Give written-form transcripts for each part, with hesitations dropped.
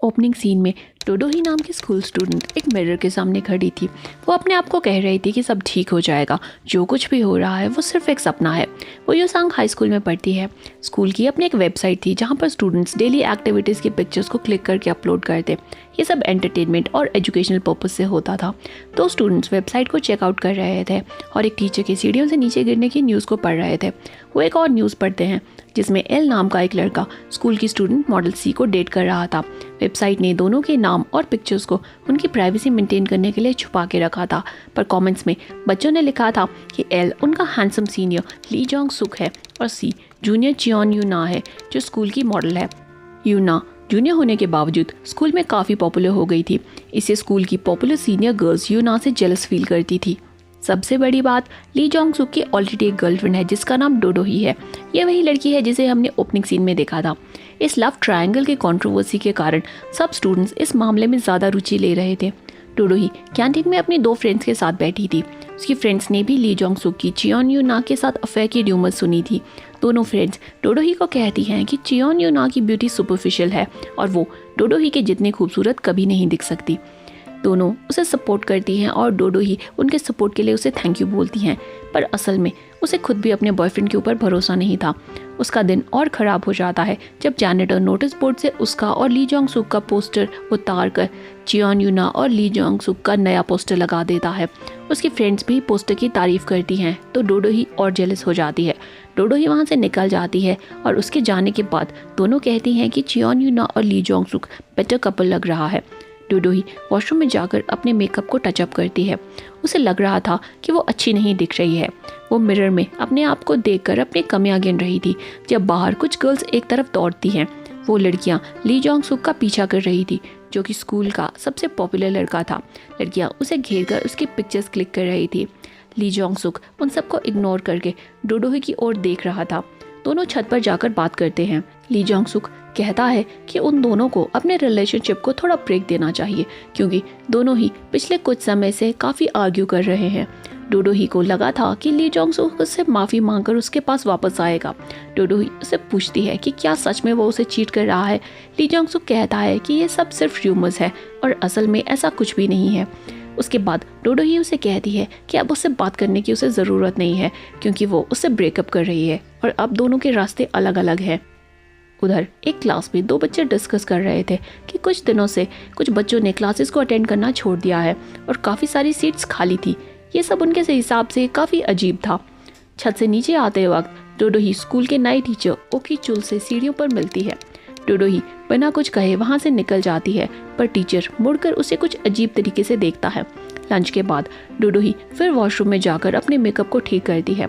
Opening scene में डोडो ही नाम की स्कूल स्टूडेंट एक मिरर के सामने खड़ी थी। वो अपने आप को कह रही थी कि सब ठीक हो जाएगा, जो कुछ भी हो रहा है वो सिर्फ एक सपना है। वो यूसांग हाई स्कूल में पढ़ती है। स्कूल की अपनी एक वेबसाइट थी जहाँ पर स्टूडेंट्स डेली एक्टिविटीज़ की पिक्चर्स को क्लिक करके अपलोड करते। ये सब एंटरटेनमेंट और एजुकेशनल पर्पज से होता था। तो स्टूडेंट्स वेबसाइट को चेकआउट कर रहे थे और एक टीचर की सीढ़ियों से नीचे गिरने की न्यूज़ को पढ़ रहे थे। वो एक और न्यूज़ पढ़ते हैं जिसमें एल नाम का एक लड़का स्कूल की स्टूडेंट मॉडल सी को डेट कर रहा था। वेबसाइट ने दोनों के नाम और पिक्चर्स को उनकी प्राइवेसी मेंटेन करने के लिए छुपा के रखा था, पर कमेंट्स में बच्चों ने लिखा था कि एल उनका हैंडसम सीनियर ली जोंग सुक है और सी जूनियर चियोन यू ना है जो स्कूल की मॉडल है। यूना जूनियर होने के बावजूद स्कूल में काफ़ी पॉपुलर हो गई थी। इससे स्कूल की पॉपुलर सीनियर गर्ल्स यूना से जेलस फील करती थी। सबसे बड़ी बात, ली जोंग सुक की ऑलरेडी एक गर्लफ्रेंड है जिसका नाम डोडो ही है। ये वही लड़की है जिसे हमने ओपनिंग सीन में देखा था। इस लव ट्रायंगल के कंट्रोवर्सी के कारण सब स्टूडेंट्स इस मामले में ज़्यादा रुचि ले रहे थे। डोडो ही कैंटीन में अपनी 2 फ्रेंड्स के साथ बैठी थी। उसकी फ्रेंड्स ने भी ली जोंग सुक की चियोन यू ना के साथ अफेयर की र्यूमर सुनी थी। दोनों फ्रेंड्स डोडो ही को कहती हैं कि चियोन यू ना की ब्यूटी सुपरफिशियल है और वो डोडो ही के जितनी खूबसूरत कभी नहीं दिख सकती। दोनों उसे सपोर्ट करती हैं और डोडो ही उनके सपोर्ट के लिए उसे थैंक यू बोलती हैं, पर असल में उसे खुद भी अपने बॉयफ्रेंड के ऊपर भरोसा नहीं था। उसका दिन और ख़राब हो जाता है जब जैनेटर नोटिस बोर्ड से उसका और ली जोंग सुक का पोस्टर उतार कर चियोन यूना और ली जोंग सुक का नया पोस्टर लगा देता है। उसकी फ्रेंड्स भी पोस्टर की तारीफ करती हैं तो डोडो ही और जेलस हो जाती है। डोडो ही वहाँ से निकल जाती है और उसके जाने के बाद दोनों कहती हैं कि चियोन यूना और ली जोंग सुक बेटर कपल लग रहा है। डोडो ही वॉशरूम में जाकर अपने मेकअप को टचअप करती है। उसे लग रहा था कि वो अच्छी नहीं दिख रही है। वो मिरर में अपने आप को देखकर अपनी कमियां गिन रही थी जब बाहर कुछ गर्ल्स एक तरफ दौड़ती हैं। वो लड़कियां ली जोंग सुक का पीछा कर रही थी जो कि स्कूल का सबसे पॉपुलर लड़का था। लड़कियां उसे घेर कर उसकी पिक्चर्स क्लिक कर रही थी। ली जोंग सुक उन सबको इग्नोर करके डोडो ही की ओर देख रहा था। दोनों छत पर जाकर बात करते हैं। ली जोंग सुक कहता है कि उन दोनों को अपने रिलेशनशिप को थोड़ा ब्रेक देना चाहिए क्योंकि दोनों ही पिछले कुछ समय से काफ़ी आर्ग्यू कर रहे हैं। डोडो ही को लगा था कि ली जोंग सुक उससे माफ़ी मांगकर उसके पास वापस आएगा। डोडो ही उससे पूछती है कि क्या सच में वो उसे चीट कर रहा है। ली जोंग सुक कहता है कि ये सब सिर्फ र्यूमर्स है और असल में ऐसा कुछ भी नहीं है। उसके बाद डोडो ही उसे कहती है कि अब उससे बात करने की उसे ज़रूरत नहीं है क्योंकि वो उससे ब्रेकअप कर रही है और अब दोनों के रास्ते अलग अलग हैं। उधर एक क्लास में 2 बच्चे डिस्कस कर रहे थे कि कुछ दिनों से कुछ बच्चों ने क्लासेस को अटेंड करना छोड़ दिया है और काफ़ी सारी सीट्स खाली थी। ये सब उनके हिसाब से काफ़ी अजीब था। छत से नीचे आते वक्त डोडो ही स्कूल के नए टीचर ओकी चुल से सीढ़ियों पर मिलती है। डोडो ही बिना कुछ कहे वहाँ से निकल जाती है पर टीचर मुड़कर उसे कुछ अजीब तरीके से देखता है। लंच के बाद डोडो ही फिर वॉशरूम में जाकर अपने मेकअप को ठीक करती है।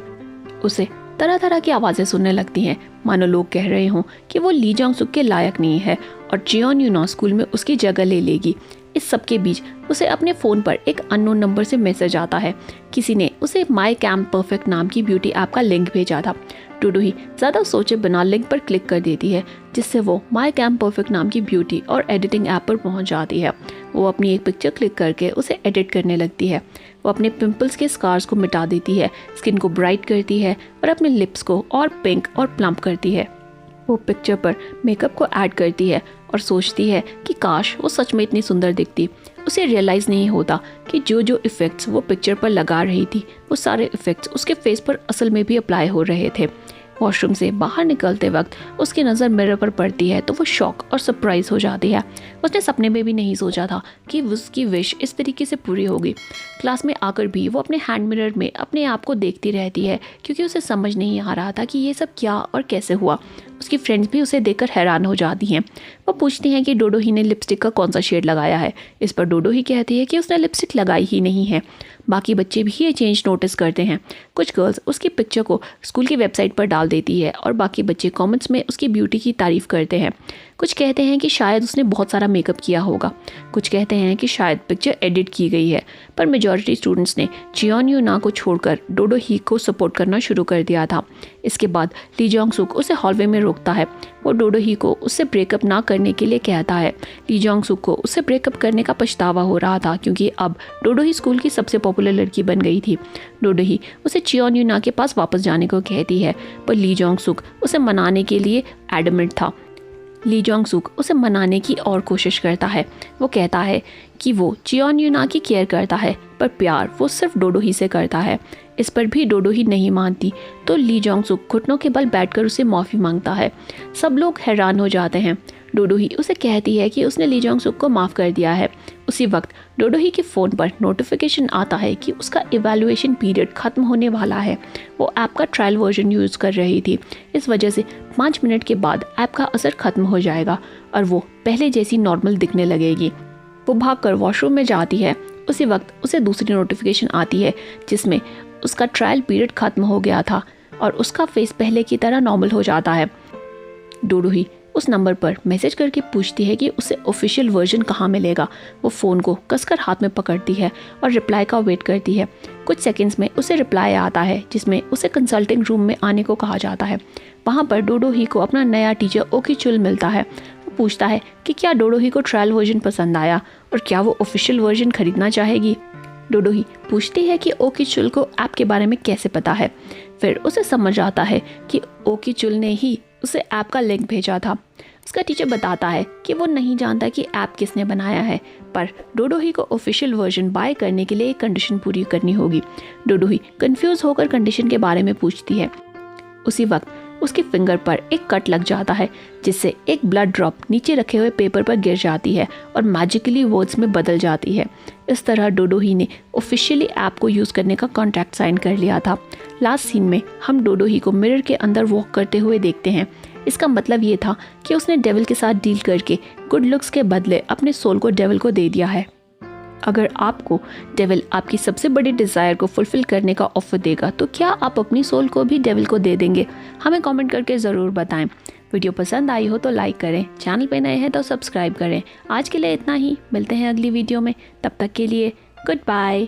उसे तरह तरह की आवाज़ें सुनने लगती हैं, मानो लोग कह रहे हों कि वो ली जोंग सुक के लायक नहीं है और चियोन यूना स्कूल में उसकी जगह ले लेगी। इस सब के बीच उसे अपने फ़ोन पर एक अननोन नंबर से मैसेज आता है। किसी ने उसे माई कैम्प परफेक्ट नाम की ब्यूटी ऐप का लिंक भेजा था। डोडो ही ज़्यादा सोचे बिना लिंक पर क्लिक कर देती है जिससे वो माई कैम्प परफेक्ट नाम की ब्यूटी और एडिटिंग ऐप पर पहुंच जाती है। वो अपनी एक पिक्चर क्लिक करके उसे एडिट करने लगती है। वो अपने पिंपल्स के स्कार्स को मिटा देती है, स्किन को ब्राइट करती है और अपने लिप्स को और पिंक और प्लम्प करती है। वो पिक्चर पर मेकअप को ऐड करती है और सोचती है कि काश वो सच में इतनी सुंदर दिखती। उसे रियलाइज़ नहीं होता कि जो जो इफ़ेक्ट्स वो पिक्चर पर लगा रही थी वो सारे इफ़ेक्ट्स उसके फेस पर असल में भी अप्लाई हो रहे थे। वॉशरूम से बाहर निकलते वक्त उसकी नज़र मिरर पर पड़ती है तो वो शॉक और सरप्राइज हो जाती है। उसने सपने में भी नहीं सोचा था कि उसकी विश इस तरीके से पूरी होगी। क्लास में आकर भी वो अपने हैंड मिरर में अपने आप को देखती रहती है क्योंकि उसे समझ नहीं आ रहा था कि ये सब क्या और कैसे हुआ। उसकी फ्रेंड्स भी उसे देखकर हैरान हो जाती हैं। वो पूछती हैं कि डोडो ही ने लिपस्टिक का कौन सा शेड लगाया है। इस पर डोडो ही कहती है कि उसने लिपस्टिक लगाई ही नहीं है। बाकी बच्चे भी ये चेंज नोटिस करते हैं। कुछ गर्ल्स उसकी पिक्चर को स्कूल की वेबसाइट पर डाल देती है और बाकी बच्चे कमेंट्स में उसकी ब्यूटी की तारीफ करते हैं। कुछ कहते हैं कि शायद उसने बहुत सारा मेकअप किया होगा। कुछ कहते हैं कि शायद पिक्चर एडिट की गई है, पर मेजॉरिटी स्टूडेंट्स ने चियोन यूना को छोड़कर डोडो ही को सपोर्ट करना शुरू कर दिया था। इसके बाद ली जोंग सुक उसे हॉलवे में रोकता है। वो डोडो ही को उससे ब्रेकअप ना करने के लिए कहता है। ली जोंग सुक को उससे ब्रेकअप करने का पछतावा हो रहा था क्योंकि अब डोडो ही स्कूल की सबसे पॉपुलर लड़की बन गई थी। डोडो ही उसे चियोन यूना के पास वापस जाने को कहती है, पर ली जोंग सुक उसे मनाने के लिए एडमेंट था। ली जोंग सुक उसे मनाने की और कोशिश करता है। वो कहता है कि वो जियोन यूना की केयर करता है, पर प्यार वो सिर्फ डोडो ही से करता है। इस पर भी डोडो ही नहीं मानती, तो ली जोंग सुक घुटनों के बल बैठकर उसे माफ़ी मांगता है। सब लोग हैरान हो जाते हैं। डोडो ही उसे कहती है कि उसने ली जोंग सुक को माफ़ कर दिया है। उसी वक्त डोडो ही के फ़ोन पर नोटिफिकेशन आता है कि उसका इवैल्यूएशन पीरियड ख़त्म होने वाला है। वो ऐप का ट्रायल वर्जन यूज़ कर रही थी, इस वजह से 5 मिनट के बाद ऐप का असर ख़त्म हो जाएगा और वो पहले जैसी नॉर्मल दिखने लगेगी। वो भागकर वॉशरूम में जाती है। उसी वक्त उसे दूसरी नोटिफिकेशन आती है जिसमें उसका ट्रायल पीरियड ख़त्म हो गया था और उसका फेस पहले की तरह नॉर्मल हो जाता है। डोडो ही उस नंबर पर मैसेज करके पूछती है कि उसे ऑफिशियल वर्जन कहाँ मिलेगा। वो फ़ोन को कसकर हाथ में पकड़ती है और रिप्लाई का वेट करती है। कुछ सेकंड्स में उसे रिप्लाई आता है जिसमें उसे कंसल्टिंग रूम में आने को कहा जाता है। वहाँ पर डोडो ही को अपना नया टीचर ओकी चुल मिलता है। वो पूछता है कि क्या डोडो ही को ट्रायल वर्जन पसंद आया और क्या वो ऑफिशियल वर्जन खरीदना चाहेगी। डोडो ही पूछती है कि ओकी चुल को ऐप के बारे में कैसे पता है। फिर उसे समझ आता है कि ओकी चुल ने ही उसे ऐप का लिंक भेजा था। उसका टीचर बताता है कि वो नहीं जानता कि ऐप किसने बनाया है, पर डोडो ही को ऑफिशियल वर्जन बाय करने के लिए एक कंडीशन पूरी करनी होगी। डोडो ही कंफ्यूज होकर कंडीशन के बारे में पूछती है। उसी वक्त उसके फिंगर पर एक कट लग जाता है जिससे एक ब्लड ड्रॉप नीचे रखे हुए पेपर पर गिर जाती है और मैजिकली वर्ड्स में बदल जाती है। इस तरह डोडो ही ने ऑफिशियली ऐप को यूज़ करने का कॉन्ट्रैक्ट साइन कर लिया था। लास्ट सीन में हम डोडो ही को मिरर के अंदर वॉक करते हुए देखते हैं। इसका मतलब ये था कि उसने डेविल के साथ डील करके गुड लुक्स के बदले अपने सोल को डेविल को दे दिया है। अगर आपको डेविल आपकी सबसे बड़ी डिज़ायर को फुलफ़िल करने का ऑफर देगा तो क्या आप अपनी सोल को भी डेविल को दे देंगे? हमें कमेंट करके ज़रूर बताएं। वीडियो पसंद आई हो तो लाइक करें, चैनल पे नए हैं तो सब्सक्राइब करें। आज के लिए इतना ही, मिलते हैं अगली वीडियो में। तब तक के लिए गुड बाय।